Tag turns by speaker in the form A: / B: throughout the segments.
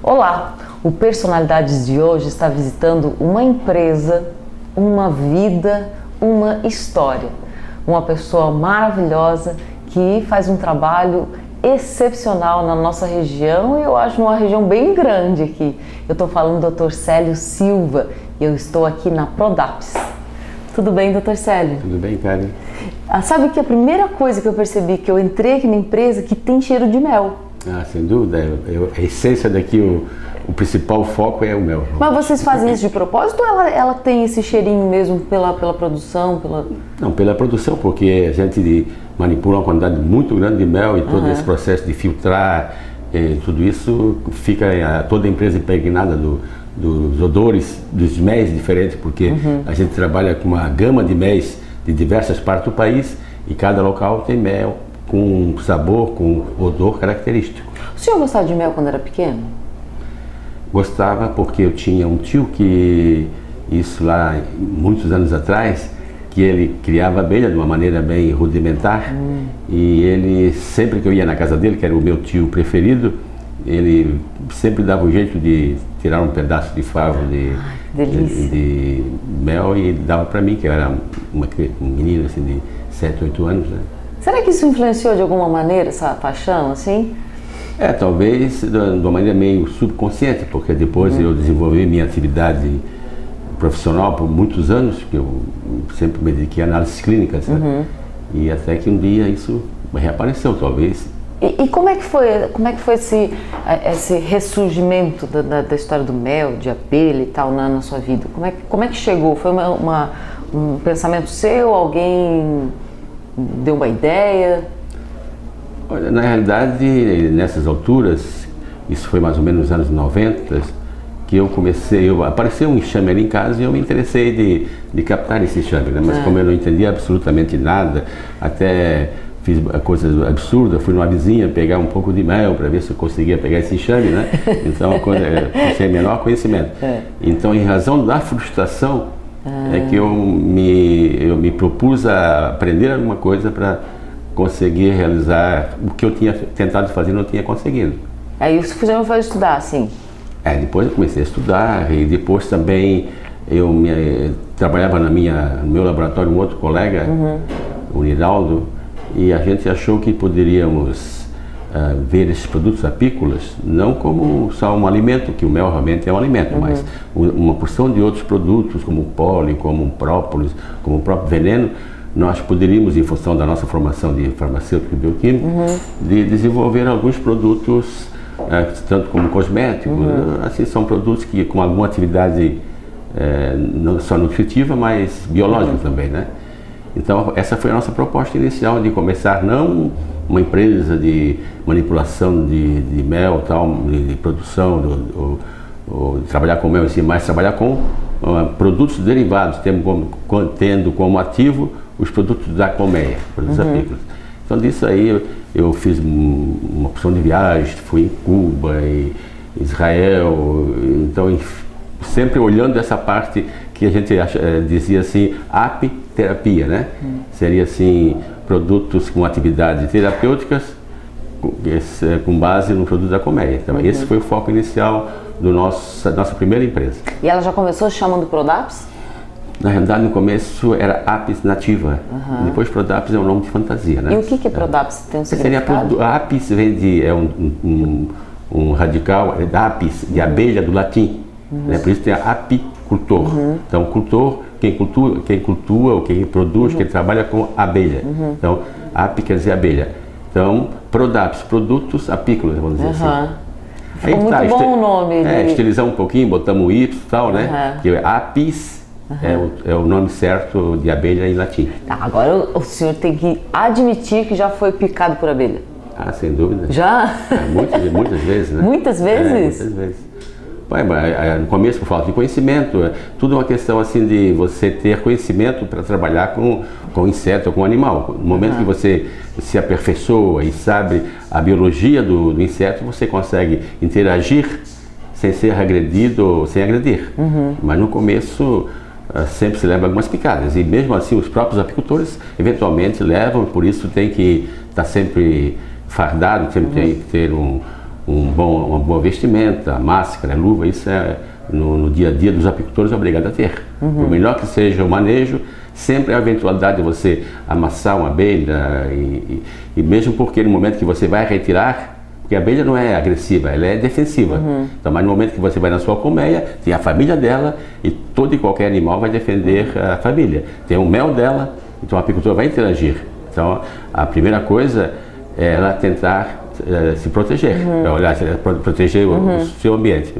A: Olá, o Personalidades de hoje está visitando uma empresa, uma vida, uma história. Uma pessoa maravilhosa que faz um trabalho excepcional na nossa região e eu acho uma região bem grande aqui. Eu estou falando do Dr. Célio Silva e eu estou aqui na Prodaps. Tudo bem, Dr. Célio?
B: Tudo bem, Karen?
A: Sabe que a primeira coisa que eu percebi que eu entrei aqui na empresa que tem cheiro de mel.
B: Sem dúvida. A essência daqui, o principal foco é o mel.
A: Mas vocês fazem isso de propósito ou ela tem esse cheirinho mesmo pela produção?
B: Não, pela produção, porque a gente manipula uma quantidade muito grande de mel e todo esse processo de filtrar, tudo isso fica toda a empresa impregnada dos odores, dos méis diferentes, porque a gente trabalha com uma gama de méis de diversas partes do país e cada local tem mel com sabor, com odor característico.
A: O senhor gostava de mel quando era pequeno?
B: Gostava porque eu tinha um tio que, isso lá muitos anos atrás, que ele criava abelha de uma maneira bem rudimentar e ele, sempre que eu ia na casa dele, que era o meu tio preferido, ele sempre dava um jeito de tirar um pedaço de favo de mel e dava para mim, que eu era uma menina assim, de 7, 8 anos, né?
A: Será que isso influenciou de alguma maneira essa paixão, assim?
B: Talvez de uma maneira meio subconsciente, porque depois eu desenvolvi minha atividade profissional por muitos anos, que eu sempre me dediquei a análises clínicas, né? E até que um dia isso reapareceu, talvez.
A: E como é que foi esse ressurgimento da história do mel, de abelha e tal na sua vida? Como é que chegou? Foi um pensamento seu? Alguém deu uma ideia?
B: Olha, na realidade, nessas alturas, isso foi mais ou menos nos anos 90, que apareceu um enxame ali em casa e eu me interessei de captar esse enxame, né? Mas como eu não entendia absolutamente nada, até fiz coisas absurdas, fui numa vizinha pegar um pouco de mel para ver se eu conseguia pegar esse enxame, né? Então, sem menor conhecimento. Então, em razão da frustração, é que eu me propus a aprender alguma coisa para conseguir realizar o que eu tinha tentado fazer e não tinha conseguido.
A: Aí você foi estudar, assim?
B: Depois eu comecei a estudar e depois também eu trabalhava no meu laboratório um outro colega, o Niraldo, e a gente achou que poderíamos ver esses produtos apícolas não como só um alimento, que o mel realmente é um alimento, mas uma porção de outros produtos, como o pólen, como o própolis, como o próprio veneno, nós poderíamos, em função da nossa formação de farmacêutico e bioquímico, de desenvolver alguns produtos, tanto como cosméticos, assim, são produtos que com alguma atividade não só nutritiva, mas biológica também, né? Então, essa foi a nossa proposta inicial, de começar não uma empresa de manipulação de mel, tal, de produção, ou de trabalhar com mel em si, mas trabalhar com produtos derivados, tendo como ativo os produtos da colmeia, produtos apícolas. Então, disso aí, eu fiz uma opção de viagem, fui em Cuba, em Israel, então, sempre olhando essa parte que a gente dizia assim, apiterapia, né? Seria assim, produtos com atividades terapêuticas com base no produto da colmeia. Então, esse foi o foco inicial da nossa primeira empresa.
A: E ela já começou chamando Prodaps?
B: Na realidade, no começo era Apis nativa, depois Prodaps é um nome de fantasia, né?
A: E o que é Prodaps? Tem um significado?
B: Apis vem de um radical, Apis, de abelha do latim, né? Por isso tem apicultor. Então, cultor, quem cultua, ou quem produz, quem trabalha com abelha. Então, api quer dizer abelha. Então, Prodaps, produtos apícolas, vamos dizer assim.
A: Ficou muito bom o nome.
B: Estilizar um pouquinho, botamos o Y e tal, né? Porque Apis é o nome certo de abelha em latim.
A: Agora o senhor tem que admitir que já foi picado por abelha.
B: Sem dúvida.
A: Já?
B: Muitas vezes, né?
A: Muitas vezes?
B: Muitas vezes. No começo, por falta de conhecimento, tudo uma questão assim de você ter conhecimento para trabalhar com inseto ou com animal. No momento que você se aperfeiçoa e sabe a biologia do inseto, você consegue interagir sem ser agredido ou sem agredir. Mas no começo sempre se leva algumas picadas e mesmo assim os próprios apicultores eventualmente levam, por isso tem que estar sempre fardado, sempre tem que ter uma boa vestimenta, máscara, luva, isso é no dia a dia dos apicultores é obrigado a ter. Por melhor que seja o manejo, sempre há a eventualidade de você amassar uma abelha e mesmo porque no momento que você vai retirar, porque a abelha não é agressiva, ela é defensiva. Então, mas no momento que você vai na sua colmeia, tem a família dela e todo e qualquer animal vai defender a família. Tem o mel dela, então o apicultor vai interagir. Então, a primeira coisa é ela tentar se proteger, proteger o seu ambiente.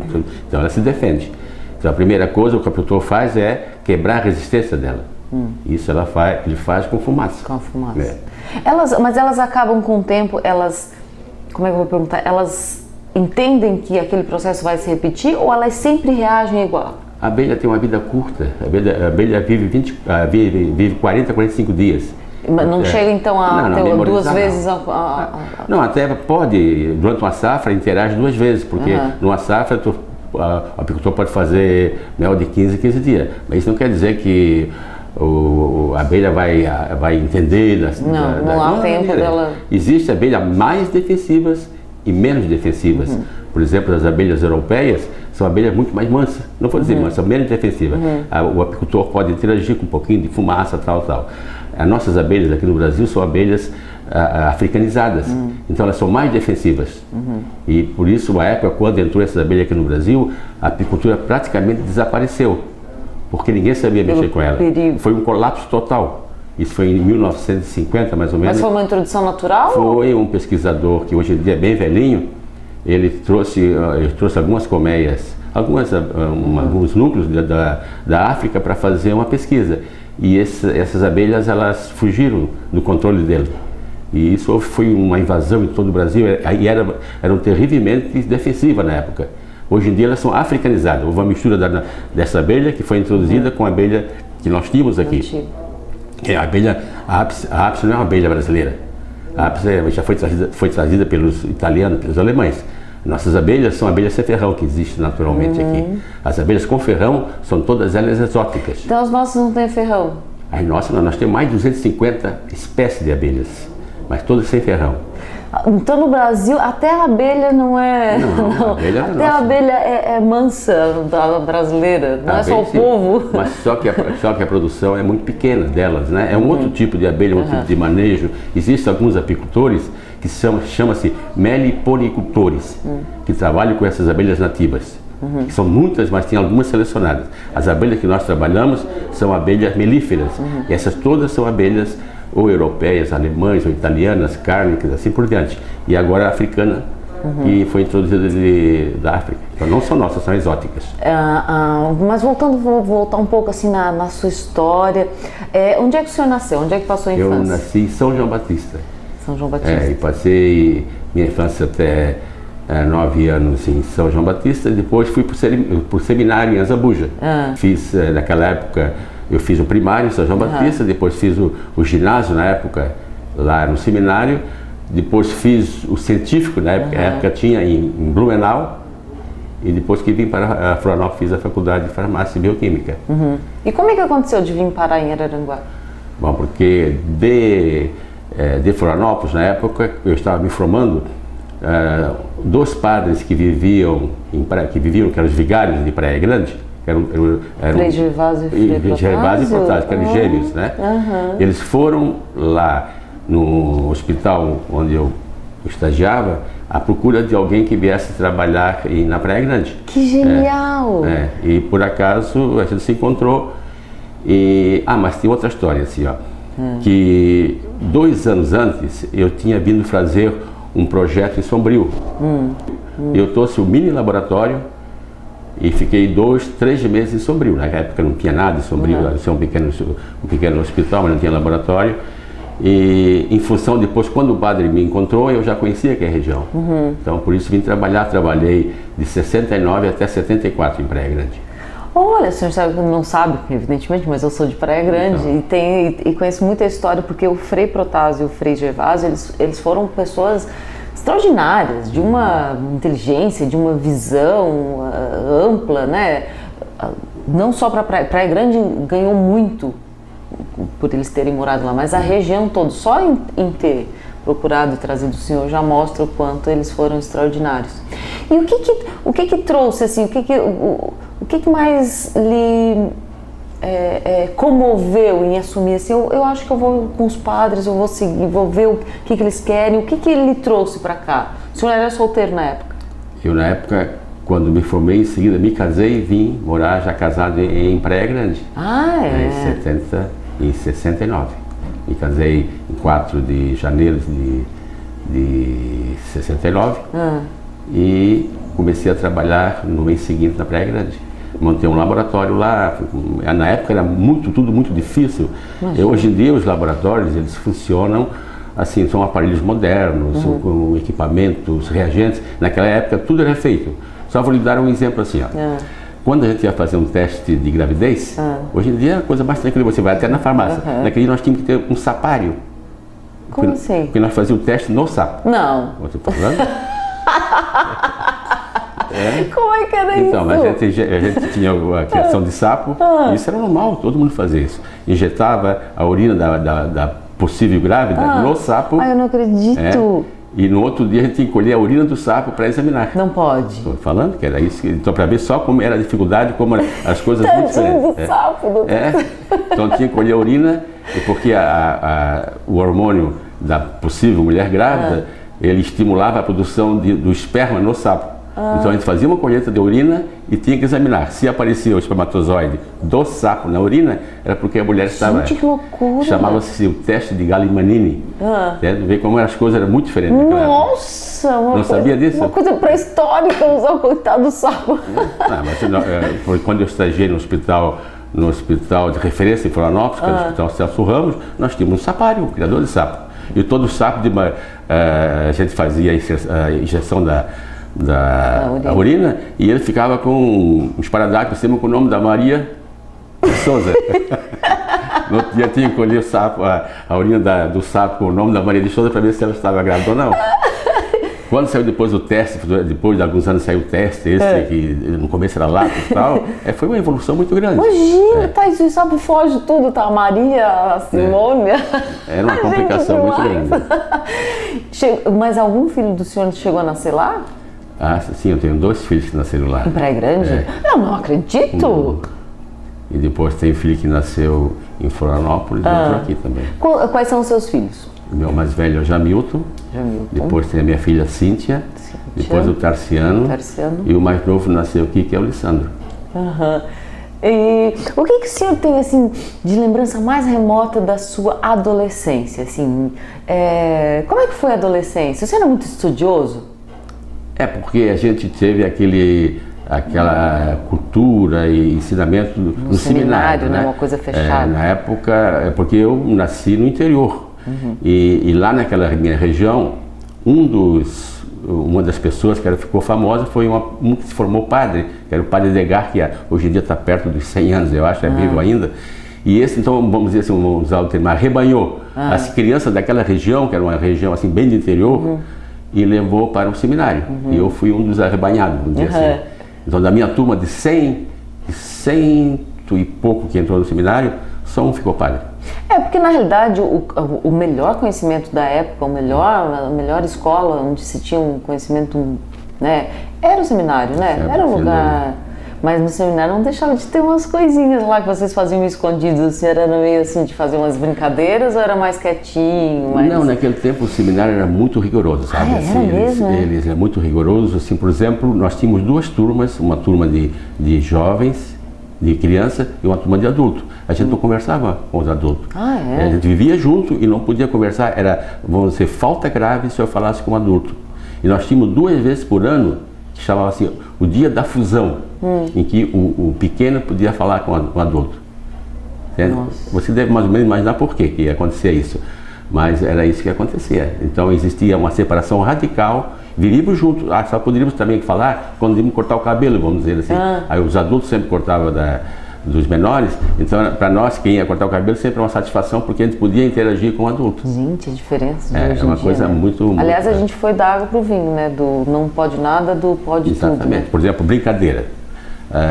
B: Então, ela se defende. Então, a primeira coisa que o apicultor faz é quebrar a resistência dela. Isso ele faz com fumaça.
A: Com fumaça. Mas elas acabam com o tempo, como é que eu vou perguntar? Elas entendem que aquele processo vai se repetir ou elas sempre reagem igual?
B: A abelha tem uma vida curta. A abelha vive 40, 45 dias.
A: Mas não chega então a ter duas vezes
B: Não, até pode, durante uma safra, interage 2 vezes, porque numa safra o apicultor pode fazer mel de 15 dias. Mas isso não quer dizer que a abelha vai entender.
A: Não há tempo dela.
B: Existem abelhas mais defensivas e menos defensivas. Por exemplo, as abelhas europeias são abelhas muito mais mansas. Não vou dizer mansas, são menos defensivas. O apicultor pode interagir com um pouquinho de fumaça, tal. As nossas abelhas aqui no Brasil são abelhas africanizadas. Então elas são mais defensivas. E por isso, uma época, quando entrou essas abelhas aqui no Brasil, a apicultura praticamente desapareceu. Porque ninguém sabia mexer com ela.
A: Perigo.
B: Foi um colapso total. Isso foi em 1950, mais ou menos.
A: Mas foi uma introdução natural?
B: Foi um pesquisador que hoje em dia é bem velhinho. Ele trouxe algumas colmeias, alguns núcleos da África para fazer uma pesquisa. E essas abelhas, elas fugiram do controle dele. E isso foi uma invasão em todo o Brasil. E eram terrivelmente defensivas na época. Hoje em dia elas são africanizadas. Houve uma mistura dessa abelha que foi introduzida com a abelha que nós tínhamos aqui. A Apis não é uma abelha brasileira. A Apis já foi trazida pelos italianos, pelos alemães. Nossas abelhas são abelhas sem ferrão, que existem naturalmente aqui. As abelhas com ferrão são todas elas exóticas.
A: Então as nossas não têm ferrão?
B: As nossas não, nós temos mais de 250 espécies de abelhas, mas todas sem ferrão.
A: Então no Brasil até a abelha não é.
B: Não. A abelha
A: até a abelha é mansa da brasileira, não é só o povo.
B: Mas só que a produção é muito pequena delas, né? É um outro tipo de abelha, um outro tipo de manejo. Existem alguns apicultores que chama-se meliponicultores, que trabalham com essas abelhas nativas. Que são muitas, mas tem algumas selecionadas. As abelhas que nós trabalhamos são abelhas melíferas. E essas todas são abelhas ou europeias, alemãs, ou italianas, cárnicas, assim por diante. E agora a africana, que foi introduzida da África. Então não são nossas, são exóticas.
A: Mas vou voltar um pouco assim na sua história. Onde é que o senhor nasceu? Onde é que passou a infância?
B: Eu nasci em São João Batista.
A: São João Batista.
B: E passei minha infância até 9 anos em São João Batista. E depois fui para o seminário em Azambuja. Fiz, naquela época, eu fiz o primário em São João Batista, depois fiz o ginásio na época, lá no seminário, depois fiz o científico, na época tinha em Blumenau, e depois que vim para Florianópolis fiz a faculdade de farmácia e bioquímica.
A: E como é que aconteceu de vir parar em Araranguá?
B: Bom, porque de Florianópolis, na época, eu estava me formando, 2 padres que viviam, que eram os vigários de Praia Grande,
A: Frei Gervásio e
B: Protásio, que eram gêmeos, né? Eles foram lá no hospital onde eu estagiava à procura de alguém que viesse trabalhar na Praia Grande.
A: Que genial!
B: E por acaso a gente se encontrou mas tem outra história assim, que 2 anos antes eu tinha vindo fazer um projeto em Sombrio. Eu trouxe o mini laboratório e fiquei 2, 3 meses em Sombrio. Na época não tinha nada em Sombrio, era só um pequeno hospital, mas não tinha laboratório. E em função, depois, quando o padre me encontrou, eu já conhecia aquela região. Então, por isso vim trabalhei de 69 até 74 em Praia Grande.
A: Olha, o senhor não sabe, evidentemente, mas eu sou de Praia Grande e conheço muita história, porque o Frei Protásio e o Frei Gervásio, eles foram pessoas extraordinárias, de uma inteligência, de uma visão ampla, né? Não só para Praia Grande ganhou muito por eles terem morado lá, mas a região toda, só em ter procurado e trazido o senhor já mostra o quanto eles foram extraordinários. E o que trouxe, assim, o que mais lhe comoveu em assumir assim, eu acho que eu vou com os padres, eu vou seguir, vou ver o que eles querem, o que ele trouxe para cá? O senhor era solteiro na época?
B: Eu, na época, quando me formei, em seguida me casei e vim morar já casado em Praia Grande.
A: Ah, é?
B: Em 69. Me casei em 4 de janeiro de 69 e comecei a trabalhar no mês seguinte na Praia Grande. Montei um laboratório lá, na época era tudo muito difícil. Hoje em dia os laboratórios, eles funcionam assim, são aparelhos modernos, com equipamentos, reagentes. Naquela época tudo era feito. Só vou lhe dar um exemplo assim, ó. Quando a gente ia fazer um teste de gravidez, hoje em dia é a coisa mais tranquila, você vai até na farmácia. Naquele dia nós tínhamos que ter um sapário.
A: Como assim?
B: Porque nós fazíamos o teste no sapo.
A: Não.
B: Você está falando?
A: Como é que era
B: então,
A: isso?
B: Mas a gente tinha a criação de sapo, e isso era normal, todo mundo fazia isso. Injetava a urina da possível grávida no sapo.
A: Eu não acredito.
B: E no outro dia a gente tinha que colher a urina do sapo para examinar.
A: Não pode.
B: Estou falando que era isso. Então, para ver só como era a dificuldade, como as coisas muito diferentes.
A: Do sapo.
B: Então tinha que colher a urina, porque o hormônio da possível mulher grávida, ele estimulava a produção do esperma no sapo. Então a gente fazia uma colheita de urina e tinha que examinar. Se aparecia o espermatozoide do sapo na urina, era porque a mulher estava...
A: Gente, que loucura!
B: Chamava-se o teste de Galimanini. Ver como as coisas eram muito diferentes.
A: Nossa!
B: Não sabia disso?
A: Uma coisa pré-histórica usar o coitado do sapo.
B: Foi quando eu estagiei no hospital de referência em Florianópolis, que era o Hospital Celso Ramos, nós tínhamos um sapário, um criador de sapo. E todo sapo, a gente fazia a injeção da urina, e ele ficava com um esparadrapo por cima com o nome da Maria de Souza. No outro dia tinha que colher a urina do sapo com o nome da Maria de Souza para ver se ela estava grávida ou não. Quando saiu depois o teste, depois de alguns anos saiu o teste, que no começo era lápis e tal, foi uma evolução muito grande.
A: Imagina, o sapo foge tudo, tá? A Maria, a Simone.
B: Era uma complicação muito grande.
A: Mas algum filho do senhor chegou a nascer lá?
B: Sim, eu tenho 2 filhos que nasceram lá.
A: Em Praia Grande? Eu não acredito!
B: E depois tem filho que nasceu em Florianópolis e outro aqui também.
A: Quais são os seus filhos?
B: O meu mais velho é o Jamilton. Depois tem a minha filha Cíntia. Depois o Tarciano. E o mais novo nasceu aqui, que é o Lissandro.
A: E o que o senhor tem assim de lembrança mais remota da sua adolescência? Assim, como é que foi a adolescência? Você era muito estudioso?
B: Porque a gente teve aquela cultura e ensinamento no seminário, né?
A: Uma coisa fechada.
B: Na época, porque eu nasci no interior. E lá naquela minha região, uma das pessoas que ficou famosa foi um que se formou padre, que era o padre Edgar, que hoje em dia está perto dos 100 anos, eu acho, é vivo ainda. E esse, então, vamos dizer assim, vamos usar o termo, arrebanhou as crianças daquela região, que era uma região assim bem de interior, e levou para o seminário. E eu fui um dos arrebanhados, vamos dizer assim. Então, da minha turma de 100 e pouco que entrou no seminário, só um ficou padre.
A: Porque na realidade o melhor conhecimento da época, a melhor escola onde se tinha um conhecimento, né, era o seminário, né? Era um lugar... Mas no seminário não deixava de ter umas coisinhas lá que vocês faziam escondidos. Você era meio assim de fazer umas brincadeiras ou era mais quietinho?
B: Não, naquele tempo o seminário era muito rigoroso, sabe? Eles eram muito rigorosos. Assim, por exemplo, nós tínhamos 2 turmas, uma turma de jovens, de criança, e uma turma de adulto. A gente não conversava com os adultos. A gente vivia junto e não podia conversar. Era, vamos dizer, falta grave se eu falasse com um adulto. E nós tínhamos 2 vezes por ano, que chamava assim, o dia da fusão, em que o pequeno podia falar com o adulto. Você deve mais ou menos imaginar por que ia acontecer isso. Mas era isso que acontecia. Então existia uma separação radical, vivíamos juntos, só poderíamos também falar quando íamos cortar o cabelo, vamos dizer assim. Aí os adultos sempre cortavam dos menores, então para nós quem ia cortar o cabelo sempre é uma satisfação, porque a gente podia interagir com o adulto.
A: Gente, a diferença de hoje
B: é uma
A: em
B: coisa
A: dia, né?
B: muito...
A: Aliás, a gente foi da água pro vinho, né? Do não pode nada, do pode tudo.
B: Exatamente.
A: Né?
B: Por exemplo, brincadeira.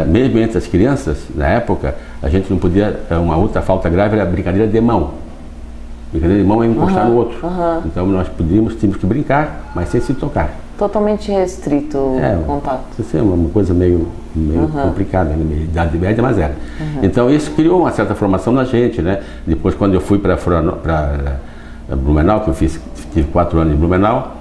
B: Mesmo entre as crianças, na época, a gente não podia... Uma outra falta grave era a brincadeira de mão. Brincadeira de mão é encostar no outro. Então nós tínhamos que brincar, mas sem se tocar.
A: Totalmente restrito o contato.
B: Isso é uma coisa meio complicada, né? Idade média, mas era. Então isso criou uma certa formação na gente, né? Depois, quando eu fui para Blumenau, que eu tive 4 anos em Blumenau,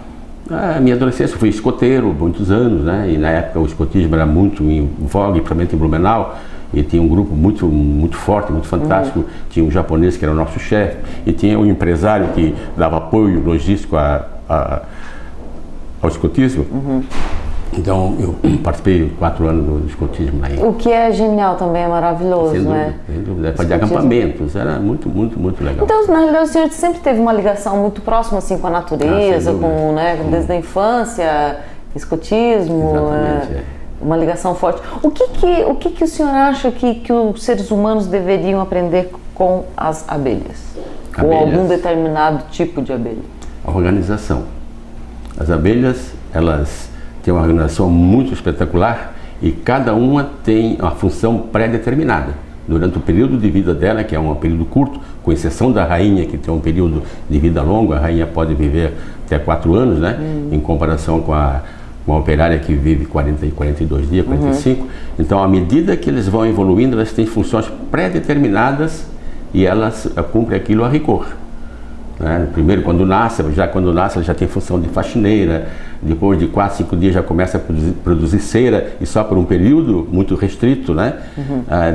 B: a minha adolescência eu fui escoteiro muitos anos, né? E na época o escotismo era muito em voga, principalmente em Blumenau, e tinha um grupo muito forte, muito fantástico. Tinha um japonês que era o nosso chefe, e tinha um empresário que dava apoio logístico ao escotismo. Então eu participei 4 anos do escotismo aí.
A: O que é genial também, é maravilhoso,
B: sem dúvida,
A: né?
B: Sem dúvida. Fazia acampamentos, era muito legal.
A: Então, na realidade, o senhor sempre teve uma ligação muito próxima assim, com a natureza, desde a infância, escotismo, uma ligação forte. O que o senhor acha que os seres humanos deveriam aprender com as abelhas? Ou algum determinado tipo de abelha?
B: A organização. As abelhas, elas têm uma organização muito espetacular e cada uma tem uma função pré-determinada. Durante o período de vida dela, que é um período curto, com exceção da rainha, que tem um período de vida longo, a rainha pode viver até 4 anos, né? Em comparação com a operária que vive 40 e 42 dias, 45. Então, à medida que eles vão evoluindo, elas têm funções pré-determinadas e elas cumprem aquilo a rigor. Primeiro, quando nasce, ela já tem função de faxineira. Depois de 4, 5 dias já começa a produzir cera, e só por um período muito restrito, né?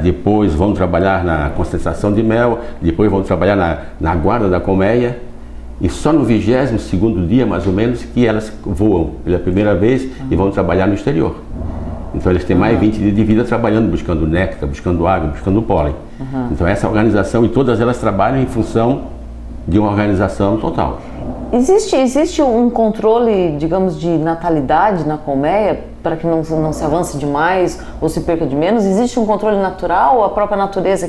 B: Depois vão trabalhar na concentração de mel, depois vão trabalhar na guarda da colmeia, e só no 22º dia, mais ou menos, que elas voam pela primeira vez e vão trabalhar no exterior. Então eles têm mais 20 dias de vida trabalhando, buscando néctar, buscando água, buscando pólen. Então essa organização, e todas elas trabalham em função de uma organização total.
A: Existe um controle, digamos, de natalidade na colmeia para que não se avance demais ou se perca de menos? Existe um controle natural ou a própria natureza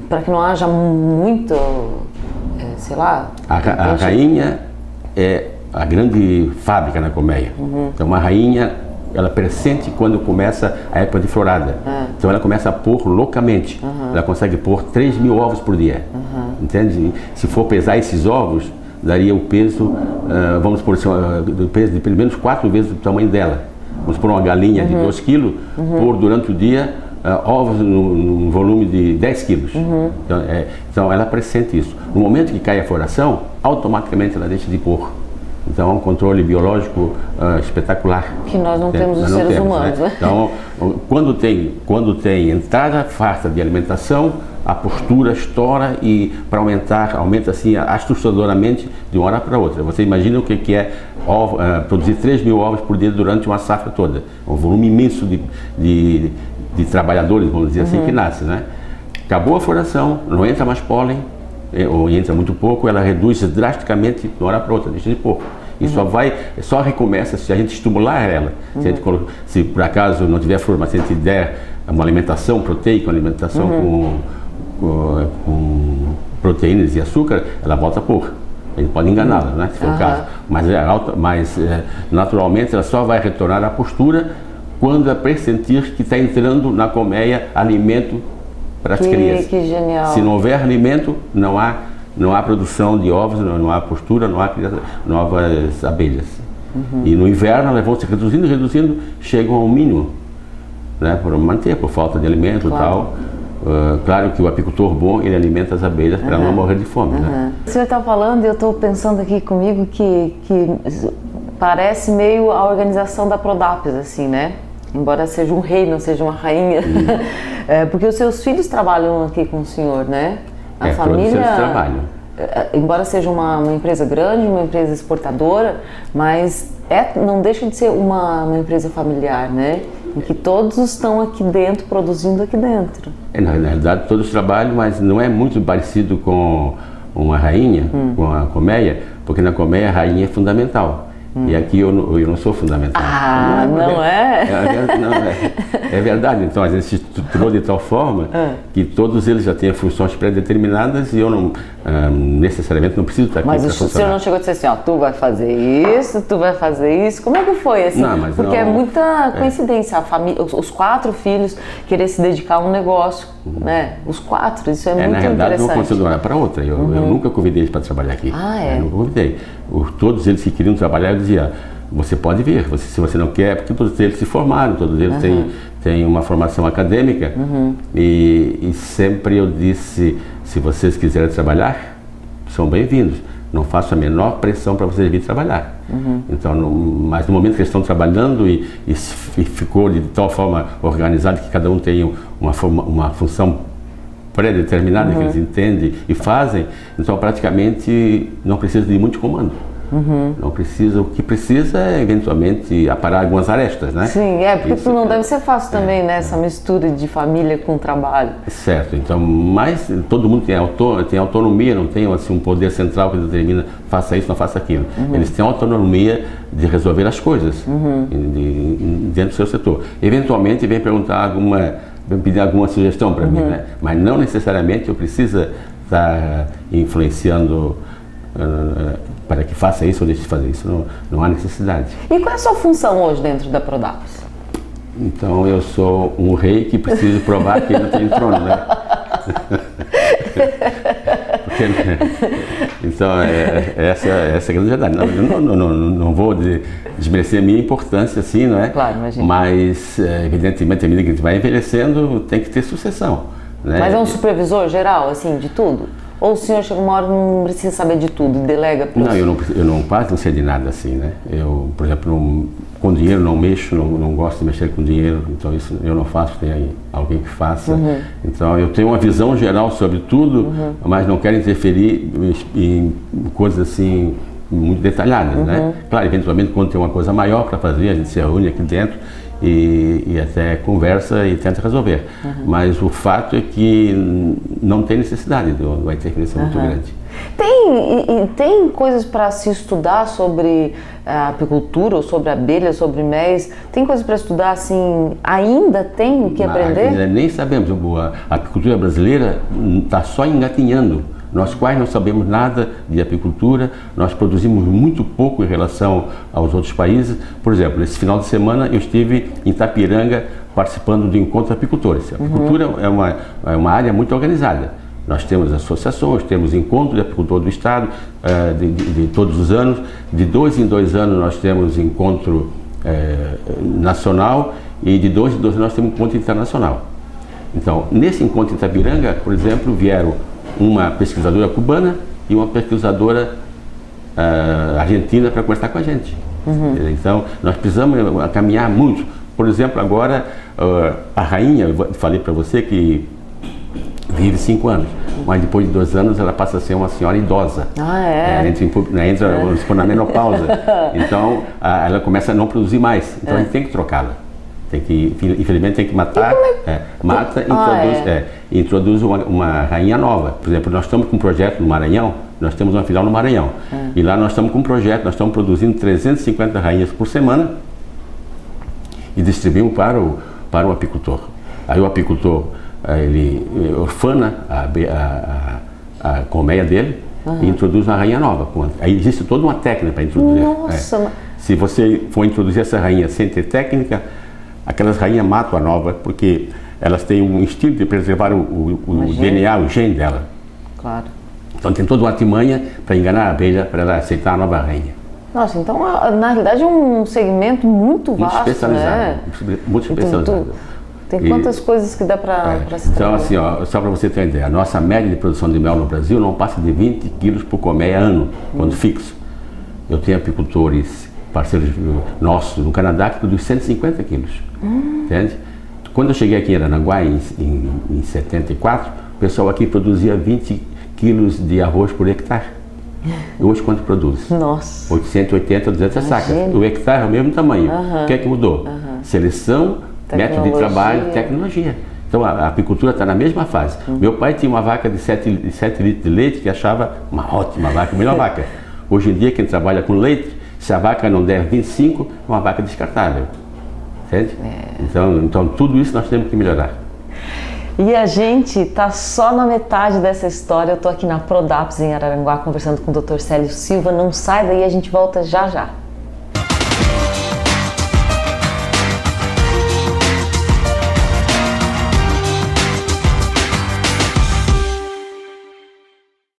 A: para que não haja muito, sei lá...
B: A rainha é a grande fábrica na colmeia. Então uma rainha, ela pressente quando começa a época de florada. Então ela começa a pôr loucamente. Ela consegue pôr 3.000 ovos por dia. Entende? Se for pesar esses ovos, daria o peso, vamos por do peso de pelo menos 4 vezes o tamanho dela. Vamos por uma galinha de 2 quilos, pôr durante o dia ovos num volume de 10 quilos. Então ela pressente isso. No momento que cai a floração, automaticamente ela deixa de pôr. Então é um controle biológico espetacular.
A: Que nós não temos os seres humanos, né?
B: Então, quando tem entrada farta de alimentação, a postura estoura e aumenta assim assustadoramente de uma hora para outra. Você imagina o que é produzir 3.000 ovos por dia durante uma safra toda. Um volume imenso de trabalhadores, vamos dizer assim, que nasce, né? Acabou a floração, não entra mais pólen, ou entra muito pouco, ela reduz drasticamente de uma hora para outra, deixa de pôr. E só recomeça se a gente estimular ela. Se por acaso não tiver flor, mas se a gente der uma alimentação proteica, uma alimentação com proteínas e açúcar, ela volta a pôr. A gente pode enganá-la, né, se for o caso. Mas naturalmente ela só vai retornar à postura quando ela pressentir que está entrando na colmeia alimento para as crias.
A: Que genial.
B: Se não houver alimento, não há produção de ovos, não há postura, não há novas abelhas. E no inverno elas vão se reduzindo, chegam ao mínimo, né, por manter, por falta de alimento e tal. Claro que o apicultor bom, ele alimenta as abelhas para não morrer de fome. Né?
A: O senhor está falando e eu estou pensando aqui comigo que parece meio a organização da Prodapes, assim, né? Embora seja um rei, não seja uma rainha. Porque os seus filhos trabalham aqui com o senhor, né? A família...
B: Todos eles trabalham.
A: Embora seja uma empresa grande, uma empresa exportadora, mas não deixa de ser uma empresa familiar, né? Em que todos estão aqui dentro, produzindo aqui dentro.
B: Na realidade, todos trabalham, mas não é muito parecido com uma rainha, com a colmeia, porque na colmeia a rainha é fundamental. E aqui eu não sou fundamental.
A: Não é?
B: É verdade, então a gente se estruturou de tal forma que todos eles já têm funções pré-determinadas e eu não necessariamente não preciso estar aqui para funcionar.
A: Mas o senhor não chegou a dizer assim, ó, tu vai fazer isso, tu vai fazer isso. Como é que foi assim? Porque é muita coincidência, a família, os 4 filhos querer se dedicar a um negócio, né? Os 4, isso é muito
B: na realidade,
A: interessante.
B: não aconteceu de uma hora para outra. Eu nunca convidei eles para trabalhar aqui. Eu nunca convidei. Todos eles que queriam trabalhar, eu dizia, você pode vir, se você não quer, porque todos eles se formaram, todos eles têm uma formação acadêmica e sempre eu disse, se vocês quiserem trabalhar, são bem-vindos, não faço a menor pressão para vocês virem trabalhar. Então, mas no momento que eles estão trabalhando e ficou de tal forma organizado que cada um tem uma função pré-determinada que eles entendem e fazem, então praticamente não precisa de muito comando. Não precisa, o que precisa é eventualmente aparar algumas arestas, né?
A: Sim, porque não deve ser fácil também, né? Essa mistura de família com trabalho.
B: Certo, então, mas todo mundo tem autonomia, não tem assim, um poder central que determina faça isso, não faça aquilo. Eles têm autonomia de resolver as coisas dentro do seu setor. Eventualmente vem perguntar vem pedir alguma sugestão para mim, né? Mas não necessariamente eu preciso estar influenciando para que faça isso ou deixe de fazer isso, não há necessidade.
A: E qual é a sua função hoje dentro da Prodapos?
B: Então eu sou um rei que preciso provar que ele não tem trono, né? Então essa é a grande verdade. Não vou desmerecer a minha importância assim, não é?
A: Claro, imagina.
B: Mas evidentemente à medida que a gente vai envelhecendo tem que ter sucessão, né?
A: Mas é um supervisor geral, assim, de tudo? Ou o senhor chega uma hora e não precisa saber de tudo e delega para
B: Não, eu quase não sei de nada assim, né? Eu, por exemplo, com dinheiro não mexo, não gosto de mexer com dinheiro, então isso eu não faço, tem aí alguém que faça. Então eu tenho uma visão geral sobre tudo, mas não quero interferir em coisas assim muito detalhadas, né? Claro, eventualmente quando tem uma coisa maior para fazer, a gente se reúne aqui dentro e até conversa e tenta resolver. Mas o fato é que não tem necessidade de uma interferência muito grande.
A: Tem coisas para se estudar sobre a apicultura, ou sobre abelhas, sobre mel? Tem coisas para estudar assim, ainda tem o que aprender?
B: Ainda nem sabemos. A apicultura brasileira está só engatinhando. Nós quase não sabemos nada de apicultura, nós produzimos muito pouco em relação aos outros países. Por exemplo, esse final de semana eu estive em Itapiranga participando do encontro de apicultores. A apicultura é uma área muito organizada. Nós temos associações, temos encontro de apicultor do estado de todos os anos. De 2 em 2 anos nós temos encontro nacional e de 2 em 2 anos nós temos encontro internacional. Então, nesse encontro em Itapiranga, por exemplo, vieram uma pesquisadora cubana e uma pesquisadora argentina para conversar com a gente. Então, nós precisamos caminhar muito. Por exemplo, agora, a rainha, eu falei para você que vive 5 anos, mas depois de 2 anos ela passa a ser uma senhora idosa. Entra na menopausa. Então, ela começa a não produzir mais. Então, a gente tem que trocá-la. Infelizmente tem que matar, mata e introduz uma rainha nova. Por exemplo, nós estamos com um projeto no Maranhão, nós temos uma filial no Maranhão, e lá nós estamos com um projeto, nós estamos produzindo 350 rainhas por semana e distribuímos para o apicultor. Aí o apicultor, ele orfana a colmeia dele e introduz uma rainha nova. Aí existe toda uma técnica para introduzir.
A: Nossa!
B: Se você for introduzir essa rainha sem ter técnica, aquelas rainhas matam a nova, porque elas têm um instinto de preservar o DNA, o gene dela.
A: Claro.
B: Então tem toda uma artimanha para enganar a abelha, para ela aceitar a nova rainha.
A: Nossa, então na realidade é um segmento muito vasto,
B: muito especializado, né? Muito especializado.
A: Tem quantas coisas que dá para se
B: Então assim, só para você ter uma ideia, a nossa média de produção de mel no Brasil não passa de 20 quilos por colmeia ano, quando fixo. Eu tenho apicultores, parceiros nossos no Canadá, que produzem 150 quilos. Entende? Quando eu cheguei aqui em Aranaguá, em 74, o pessoal aqui produzia 20 quilos de arroz por hectare. E hoje quanto produz?
A: Nossa!
B: 880 ou 200 sacas. O hectare é o mesmo tamanho. O que é que mudou? Seleção, método de trabalho, tecnologia. Então a apicultura está na mesma fase. Meu pai tinha uma vaca de 7 litros de leite que achava uma ótima vaca, a melhor vaca. Hoje em dia, quem trabalha com leite, se a vaca não der 25, é uma vaca descartável. entende? Então tudo isso nós temos que melhorar.
A: E a gente tá só na metade dessa história. Eu tô aqui na Prodapes em Araranguá conversando com o Dr. Célio Silva. Não sai daí, a gente volta já já.